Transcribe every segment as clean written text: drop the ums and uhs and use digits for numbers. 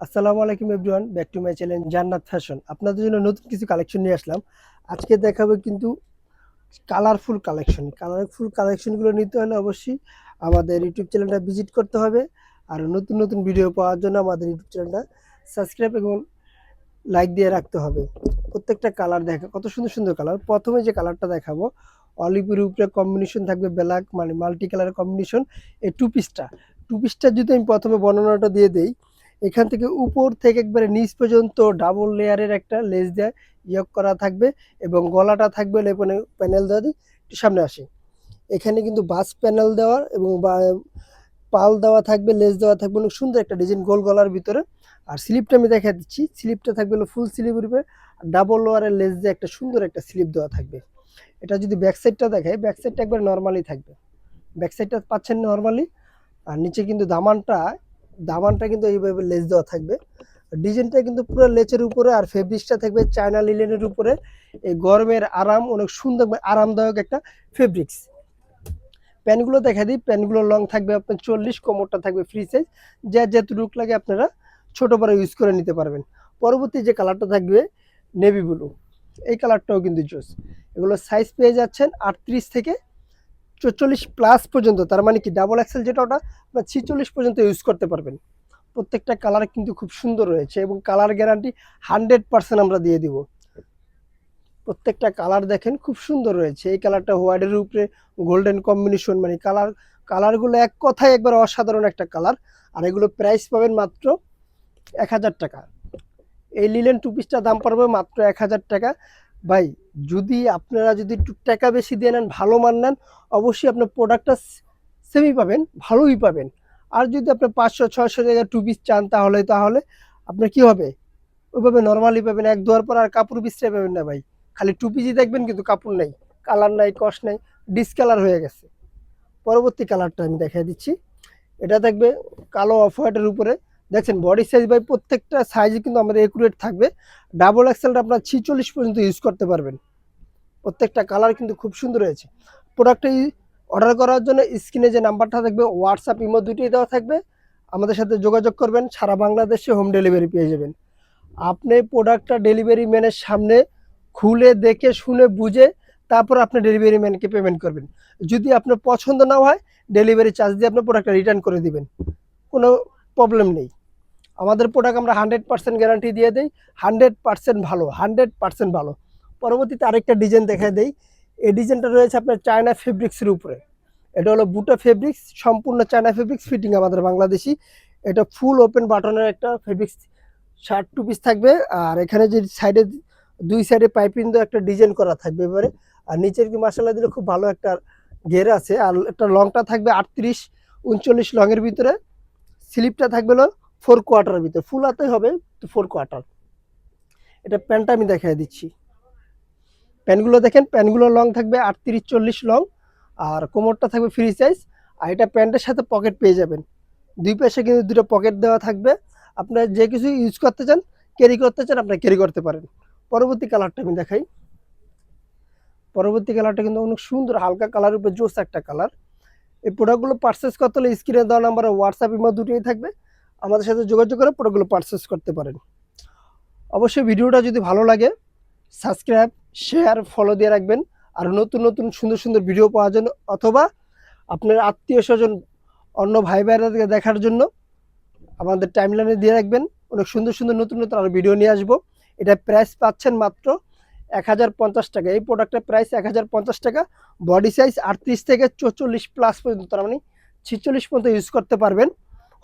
আসসালামু আলাইকুম everyone, back to my channel জান্নাত ফ্যাশন। আপনাদের জন্য নতুন কিছু কালেকশন নিয়ে আসলাম। আজকে দেখাবো কিন্তু কালারফুল কালেকশনগুলো নিতে হলে অবশ্যই আমাদের ইউটিউব চ্যানেলটা ভিজিট করতে হবে। আর নতুন নতুন ভিডিও পাওয়ার জন্য আমাদের ইউটিউব চ্যানেলটা সাবস্ক্রাইব এবং লাইক দিয়ে রাখতে হবে। প্রত্যেকটা কালার দেখা কত সুন্দর সুন্দর কালার। প্রথমে যে কালারটা দেখাবো, অলিভের উপরে কম্বিনেশন থাকবে ব্ল্যাক, মানে মাল্টি কালারের কম্বিনেশন। এই টু পিসটা যদি আমি প্রথমে বর্ণনাটা দিয়ে দেই, এখান থেকে উপর থেকে একবারে নিচ পর্যন্ত ডাবল লেয়ারের একটা লেস দেওয়া ইয়ক করা থাকবে এবং গলাটা থাকবে লেপনে প্যানেল দেওয়া দিয়ে। একটু সামনে আসি, এখানে কিন্তু বাস প্যানেল দেওয়ার এবং পাল দেওয়া থাকবে, লেস দেওয়া থাকবে, অনেক সুন্দর একটা ডিজাইন গোল গলার ভিতরে। আর স্লিপটা আমি দেখা দিচ্ছি, স্লিপটা থাকবে হলো ফুল স্লিপের উপরে ডাবল লোয়ারের লেস দিয়ে একটা সুন্দর একটা স্লিপ দেওয়া থাকবে। এটা যদি ব্যাক সাইডটা দেখায়, ব্যাক সাইডটা একবার নর্মালি থাকবে, ব্যাক সাইডটা পাচ্ছেন নর্মালি। আর নিচে কিন্তু দামানটা কিন্তু এইভাবে লেস দেওয়া থাকবে। ডিজাইনটা কিন্তু পুরো লেচের উপরে, আর ফেব্রিক্সটা থাকবে চায়না লিলেনের উপরে। এই গরমের আরাম, অনেক সুন্দর আরামদায়ক একটা ফেব্রিক্স। প্যান্টগুলো দেখা দিই, প্যান্টগুলো লং থাকবে আপনার 40, কোমরটা থাকবে ফ্রি সাইজ, যতটুক লাগে আপনারা ছোট বড় ইউজ করে নিতে পারবেন। পরবর্তী যে কালারটা থাকবে নেভি ব্লু, এই কালারটাও কিন্তু জোস। এগুলো সাইজ পেয়ে যাচ্ছেন 38 থেকে 44 প্লাস পর্যন্ত, তার মানে কি ডাবল এক্সেল যেটা ওটা আপনার 46 পর্যন্ত ইউজ করতে পারবেন। প্রত্যেকটা কালার কিন্তু খুব সুন্দর রয়েছে এবং কালার গ্যারান্টি 100% আমরা দিয়ে দিব। প্রত্যেকটা কালার দেখেন খুব সুন্দর রয়েছে। এই কালারটা হোয়াইটের উপরে গোল্ডেন কম্বিনেশন, মানে কালারগুলো এক কথায় একবার অসাধারণ একটা কালার। আর এগুলো প্রাইস পাবেন মাত্র 1000 টাকা। এই লিলেন টু পিসটার দাম পড়বে মাত্র 1000 টাকা। ভাই, আপনারা যদি একটু টাকা বেশি দিয়ে নেন, ভালো মান নেন, অবশ্যই আপনার প্রোডাক্টটা সেমই পাবেন, ভালোই পাবেন। আর যদি আপনি 500-600 জায়গায় টু পিস চান, তাহলে আপনার কি হবে, ওইভাবে নর্মালি পাবেন। এক ধোয়ার পর আর কাপড় বিছড়ে পাবেন না ভাই। খালি টু পিসই দেখবেন কিন্তু কাপড় নাই, কালার নাই, কস নাই, ডিসকালার হয়ে গেছে। পরবর্তী কালারটা আমি দেখাই দিচ্ছি। এটা দেখবে কালো অফ হোয়াইটের উপরে। দেখছেন বডি সাইজ ভাই, প্রত্যেকটা সাইজে কিন্তু আমাদের একুরেট থাকবে। ডাবল এক্সেলটা আপনার 46 পর্যন্ত ইউজ করতে পারবেন। প্রত্যেকটা কালার কিন্তু খুব সুন্দর হয়েছে। প্রোডাক্টটা অর্ডার করার জন্য স্ক্রিনে যে নাম্বারটা থাকবে, হোয়াটসঅ্যাপ ইমো দুটোই দেওয়া থাকবে। আমাদের সাথে যোগাযোগ করবেন, সারা বাংলাদেশে হোম ডেলিভারি পেয়ে যাবেন। আপনি প্রোডাক্টটা ডেলিভারি ম্যানের সামনে খুলে দেখে শুনে বুঝে তারপর আপনি ডেলিভারি ম্যানকে পেমেন্ট করবেন। যদি আপনার পছন্দ না হয়, ডেলিভারি চার্জ দিয়ে আপনার প্রোডাক্টটা রিটার্ন করে দিবেন, কোনো প্রবলেম নেই। আমাদের প্রোডাক্ট আমরা 100% গ্যারান্টি দিয়ে দিই, 100% ভালো, 100% ভালো। পরবর্তীতে আরেকটা ডিজাইন দেখায় দেই। এই ডিজাইনটা রয়েছে আপনার চায়না ফেব্রিক্সের উপরে। এটা হলো বুটা ফেব্রিক্স, সম্পূর্ণ চায়না ফেব্রিক্স, ফিটিং আমাদের বাংলাদেশি। এটা ফুল ওপেন বাটনের একটা ফেব্রিক্স শার্ট টু পিস থাকবে। আর এখানে যে সাইডে, দুই সাইডে পাইপিং দিয়ে একটা ডিজাইন করা থাকবে এবারে। আর নিচের কি মাসালা দিলে খুব ভালো একটা ঘের আছে। আর একটা লংটা থাকবে 38-39 লংয়ের ভিতরে। স্লিপটা থাকবে হলো 4 কোয়ার্টারের ভিতরে, ফুল হাতে হবে তো 4 কোয়ার্টার। এটা প্যান্টটা আমি দেখাই দিচ্ছি। প্যান্টগুলো দেখেন, প্যান্টগুলো লং থাকবে 38-40 লং, আর কোমরটা থাকবে ফ্রি সাইজ। আর এটা প্যান্টের সাথে পকেট পেয়ে যাবেন, দুই পাশে কিন্তু দুটো পকেট দেওয়া থাকবে। আপনার যে কিছু ইউজ করতে চান, ক্যারি করতে চান, আপনার ক্যারি করতে পারেন। পরবর্তী কালারটা আমি দেখাই। পরবর্তী কালারটা কিন্তু অনেক সুন্দর, হালকা কালার উপরে জোস একটা কালার। এই প্রোডাক্টগুলো পারচেস করতে হলে স্ক্রিনে দেওয়া নাম্বারে হোয়াটসঅ্যাপ ইমো দুটোই থাকবে, আমাদের সাথে যোগাযোগ করে প্রোডাক্টগুলো পারচেস করতে পারেন। অবশ্যই ভিডিওটা যদি ভালো লাগে, সাবস্ক্রাইব, শেয়ার, ফলো দিয়ে রাখবেন। আর নতুন নতুন সুন্দর সুন্দর ভিডিও পাওয়ার জন্য, অথবা আপনার আত্মীয় স্বজন, অন্য ভাই ভাইরাদেরকে দেখার জন্য আমাদের টাইমলাইনে দিয়ে রাখবেন। অনেক সুন্দর সুন্দর নতুন নতুন আরও ভিডিও নিয়ে আসবো। এটা প্রাইস পাচ্ছেন মাত্র 1050 টাকা। এই প্রোডাক্টের প্রাইস 1050 টাকা। বডি সাইজ 38 থেকে 44 প্লাস পর্যন্ত, তার মানে 46 পর্যন্ত ইউজ করতে পারবেন।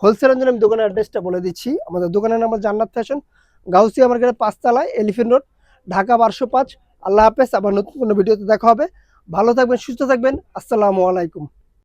হোলসেলের জন্য আমি দোকানের অ্যাড্রেসটা বলে দিচ্ছি। আমাদের দোকানের নাম জান্নাত ফ্যাশন, গাউসিয়া মার্কেটের 5 তলায়, এলিফেন্ট রোড, ঢাকা 1205। আল্লাহ হাফেজ। আবার নতুন কোনো ভিডিওতে দেখা হবে। ভালো থাকবেন, সুস্থ থাকবেন। আসসালামু আলাইকুম।